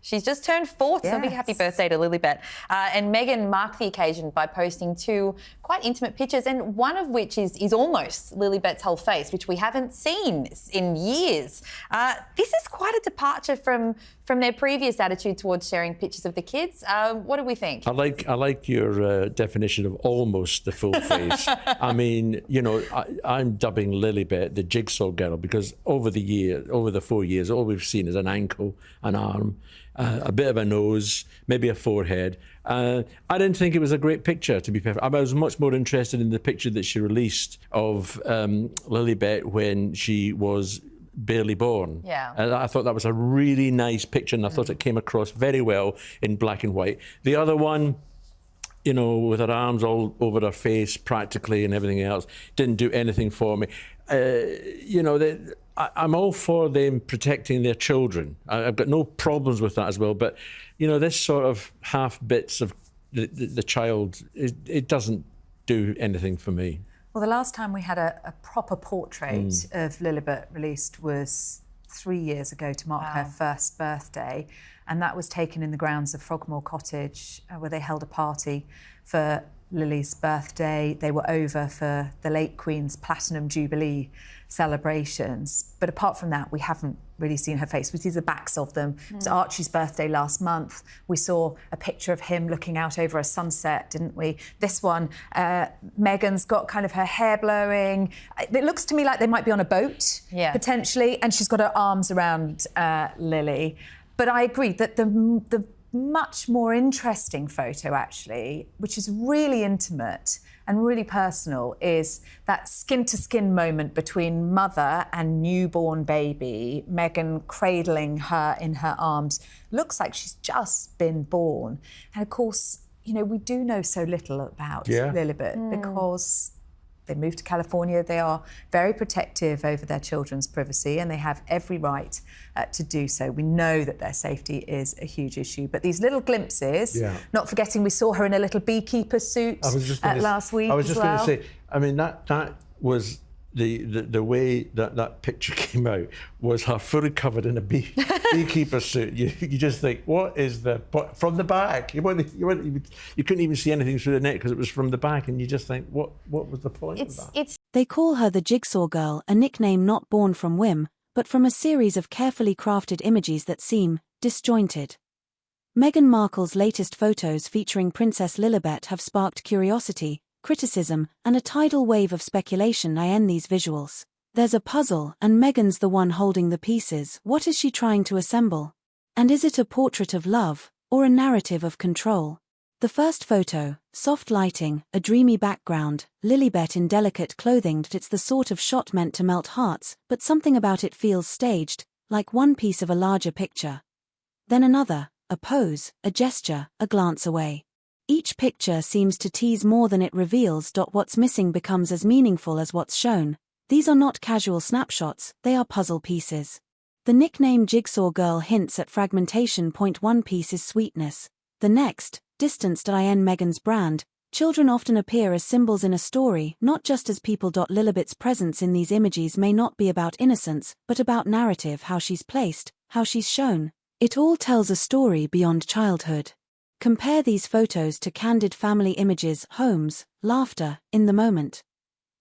She's just turned 40, so big happy birthday to Lilibet. And Meghan marked the occasion by posting 2 quite intimate pictures, and one of which is almost Lilibet's whole face, which we haven't seen in years. This is quite a departure from their previous attitude towards sharing pictures of the kids. What do we think? I like your definition of almost the full face. I mean, you know, I'm dubbing Lilibet the Jigsaw Girl because over the 4 years, all we've seen is an ankle, an arm, a bit of a nose, maybe a forehead. I didn't think it was a great picture, to be perfect. I was much more interested in the picture that she released of Lilibet when she was barely born. Yeah. And I thought that was a really nice picture, and I thought it came across very well in black and white. The other one, you know, with her arms all over her face practically and everything else, didn't do anything for me. You know, I'm all for them protecting their children. I've got no problems with that as well. But, you know, this sort of half bits of the child, it doesn't do anything for me. Well, the last time we had a proper portrait of Lilibet released was 3 years ago to mark her first birthday. And that was taken in the grounds of Frogmore Cottage, where they held a party for Lily's birthday. They were over for the late Queen's Platinum Jubilee celebrations. But apart from that, we haven't really seen her face. We see the backs of them. It was Archie's birthday last month. We saw a picture of him looking out over a sunset, didn't we? This one, Meghan's got kind of her hair blowing. It looks to me like they might be on a boat, potentially, and she's got her arms around Lily. But I agree that the much more interesting photo, actually, which is really intimate and really personal, is that skin-to-skin moment between mother and newborn baby, Meghan cradling her in her arms. Looks like she's just been born. And, of course, you know, we do know so little about Lilibet because they moved to California. They are very protective over their children's privacy, and they have every right to do so. We know that their safety is a huge issue. But these little glimpses, not forgetting we saw her in a little beekeeper suit last week. I was just going to say, I mean, that was the way that picture came out was her fully covered in a beekeeper suit. You just think, what is from the back? You couldn't even see anything through the neck because it was from the back, and you just think, what was the point of that? They call her the Jigsaw Girl, a nickname not born from whim, but from a series of carefully crafted images that seem disjointed. Meghan Markle's latest photos featuring Princess Lilibet have sparked curiosity, criticism, and a tidal wave of speculation in these visuals. There's a puzzle, and Meghan's the one holding the pieces. What is she trying to assemble? And is it a portrait of love, or a narrative of control? The first photo, soft lighting, a dreamy background, Lilibet in delicate clothing. It's the sort of shot meant to melt hearts, but something about it feels staged, like one piece of a larger picture. Then another, a pose, a gesture, a glance away. Each picture seems to tease more than it reveals. What's missing becomes as meaningful as what's shown. These are not casual snapshots, they are puzzle pieces. The nickname Jigsaw Girl hints at fragmentation. One piece is sweetness. The next, distanced. Meghan's brand. Children often appear as symbols in a story, not just as people. Lilibet's presence in these images may not be about innocence, but about narrative, how she's placed, how she's shown. It all tells a story beyond childhood. Compare these photos to candid family images, homes, laughter, in the moment.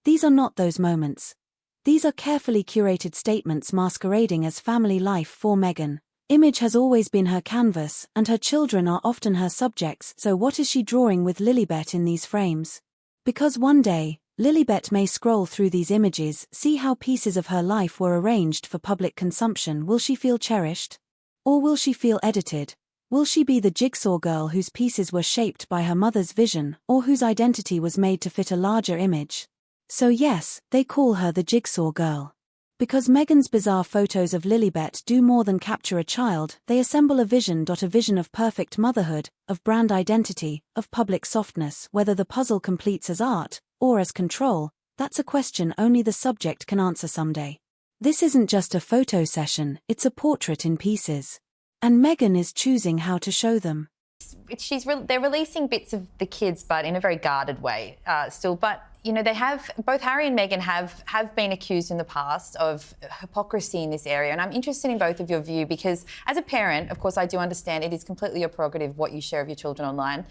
These are not those moments. These are carefully curated statements masquerading as family life for Meghan. Image has always been her canvas, and her children are often her subjects. So what is she drawing with Lilibet in these frames? Because one day, Lilibet may scroll through these images, see how pieces of her life were arranged for public consumption. Will she feel cherished? Or will she feel edited? Will she be the Jigsaw Girl whose pieces were shaped by her mother's vision, or whose identity was made to fit a larger image? So yes, they call her the Jigsaw Girl. Because Meghan's bizarre photos of Lilibet do more than capture a child, they assemble a vision of perfect motherhood, of brand identity, of public softness. Whether the puzzle completes as art, or as control, that's a question only the subject can answer someday. This isn't just a photo session, it's a portrait in pieces. And Meghan is choosing how to show them. they're releasing bits of the kids, but in a very guarded way still. But you know, both Harry and Meghan have been accused in the past of hypocrisy in this area, and I'm interested in both of your view because, as a parent, of course, I do understand it is completely your prerogative what you share of your children online.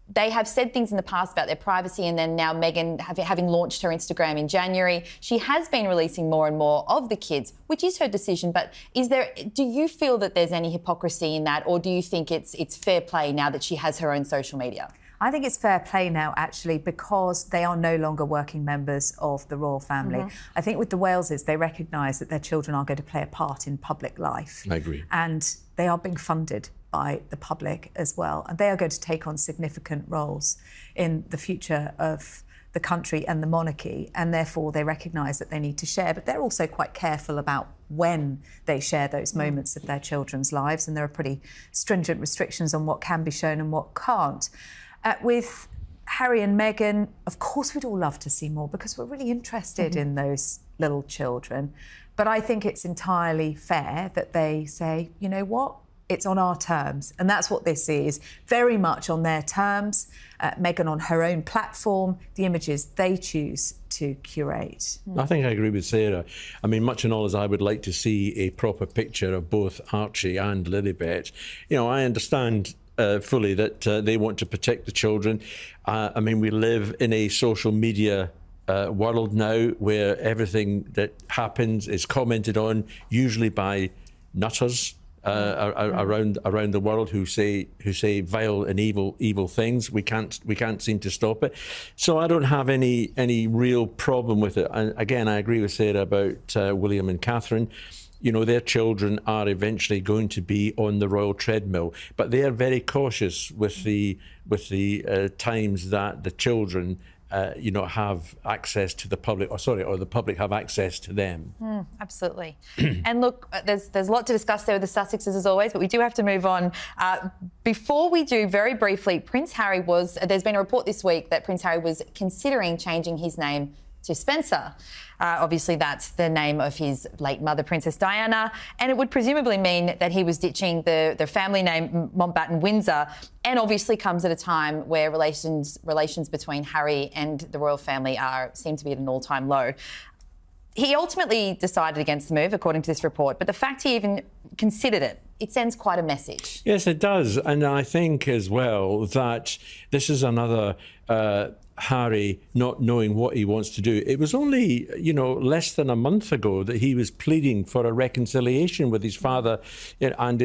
They have said things in the past about their privacy, and then now Meghan, having launched her Instagram in January, she has been releasing more and more of the kids, which is her decision. But do you feel that there's any hypocrisy in that, or do you think it's fair play now that she has her own social media? I think it's fair play now, actually, because they are no longer working members of the royal family. I think with the Waleses, they recognise that their children are going to play a part in public life. I agree. And they are being funded by the public as well. And they are going to take on significant roles in the future of the country and the monarchy, and therefore they recognise that they need to share. But they're also quite careful about when they share those moments of their children's lives, and there are pretty stringent restrictions on what can be shown and what can't. With Harry and Meghan, of course we'd all love to see more because we're really interested in those little children. But I think it's entirely fair that they say, you know what, it's on our terms. And that's what this is, very much on their terms. Meghan on her own platform, the images they choose to curate. I think I agree with Sarah. I mean, much and all as I would like to see a proper picture of both Archie and Lilibet. You know, I understand fully that they want to protect the children. I mean, we live in a social media world now where everything that happens is commented on, usually by nutters around the world who say vile and evil things. We can't seem to stop it. So I don't have any real problem with it. And again, I agree with Sarah about William and Catherine. You know, their children are eventually going to be on the royal treadmill, but they are very cautious with the times that the children, you know, have access to the public, or the public have access to them. Absolutely. And look, there's a lot to discuss there with the Sussexes as always, but we do have to move on. Before we do, very briefly, there's been a report this week that Prince Harry was considering changing his name to Spencer. Obviously, that's the name of his late mother, Princess Diana, and it would presumably mean that he was ditching the family name Mountbatten-Windsor, and obviously comes at a time where relations between Harry and the royal family seem to be at an all-time low. He ultimately decided against the move, according to this report, but the fact he even considered it sends quite a message. Yes, it does. And I think as well that this is another Harry not knowing what he wants to do. It was only, you know, less than a month ago that he was pleading for a reconciliation with his father and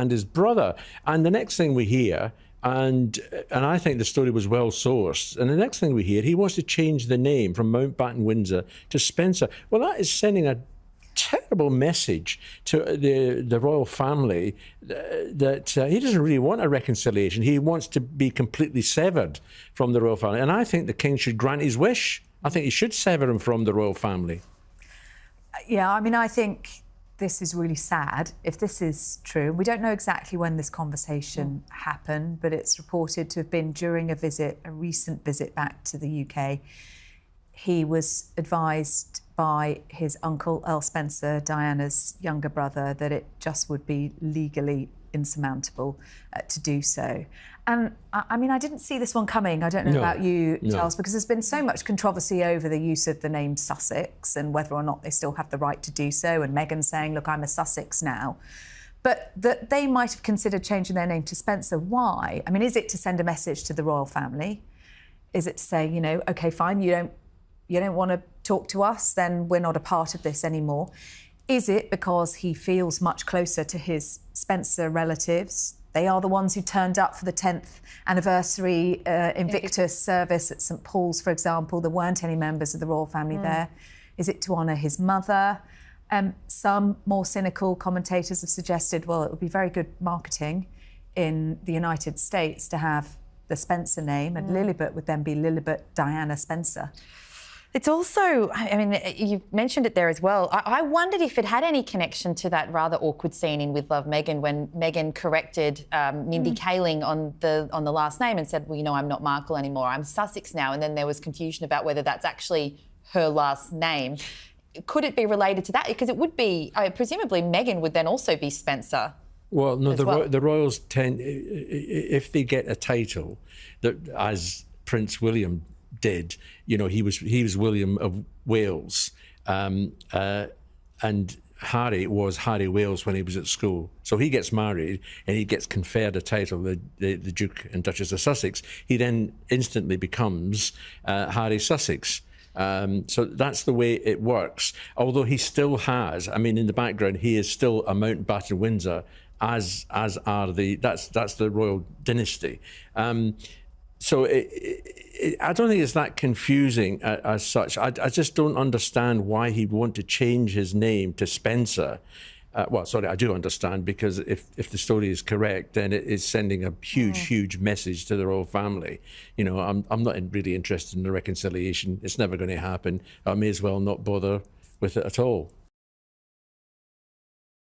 his brother. And the next thing we hear, and I think the story was well sourced, and the next thing we hear, he wants to change the name from Mountbatten-Windsor to Spencer. Well, that is sending a terrible message to the royal family that he doesn't really want a reconciliation. He wants to be completely severed from the royal family. And I think the king should grant his wish. I think he should sever him from the royal family. Yeah, I mean, I think this is really sad if this is true. We don't know exactly when this conversation happened, but it's reported to have been during a recent visit back to the UK. He was advised by his uncle, Earl Spencer, Diana's younger brother, that it just would be legally insurmountable to do so. And I mean, I didn't see this one coming. I don't know about you, Charles, because there's been so much controversy over the use of the name Sussex and whether or not they still have the right to do so. And Meghan saying, look, I'm a Sussex now. But that they might have considered changing their name to Spencer. Why? I mean, is it to send a message to the royal family? Is it to say, you know, OK, fine, you don't want to talk to us, then we're not a part of this anymore? Is it because he feels much closer to his Spencer relatives? They are the ones who turned up for the 10th anniversary Invictus service at St Paul's, for example. There weren't any members of the royal family there. Is it to honour his mother? Some more cynical commentators have suggested, well, it would be very good marketing in the United States to have the Spencer name, and Lilibet would then be Lilibet Diana Spencer. It's also, I mean, you mentioned it there as well. I wondered if it had any connection to that rather awkward scene in With Love, Meghan, when Meghan corrected Mindy Kaling on the last name and said, well, you know, I'm not Markle anymore, I'm Sussex now. And then there was confusion about whether that's actually her last name. Could it be related to that? Because it would be, presumably Meghan would then also be Spencer. Well, no, well. the royals tend, if they get a title, that as Prince William did, you know, he was William of Wales, and Harry was Harry Wales when he was at school. So he gets married and he gets conferred a title, the Duke and Duchess of Sussex. He then instantly becomes Harry Sussex. So that's the way it works. Although he still has, I mean, in the background, he is still a Mountbatten Windsor, as are that's the royal dynasty. So I don't think it's that confusing as such. I just don't understand why he'd want to change his name to Spencer. Well, sorry, I do understand, because if the story is correct, then it is sending a huge message to the royal family. You know, I'm not really interested in the reconciliation. It's never going to happen. I may as well not bother with it at all.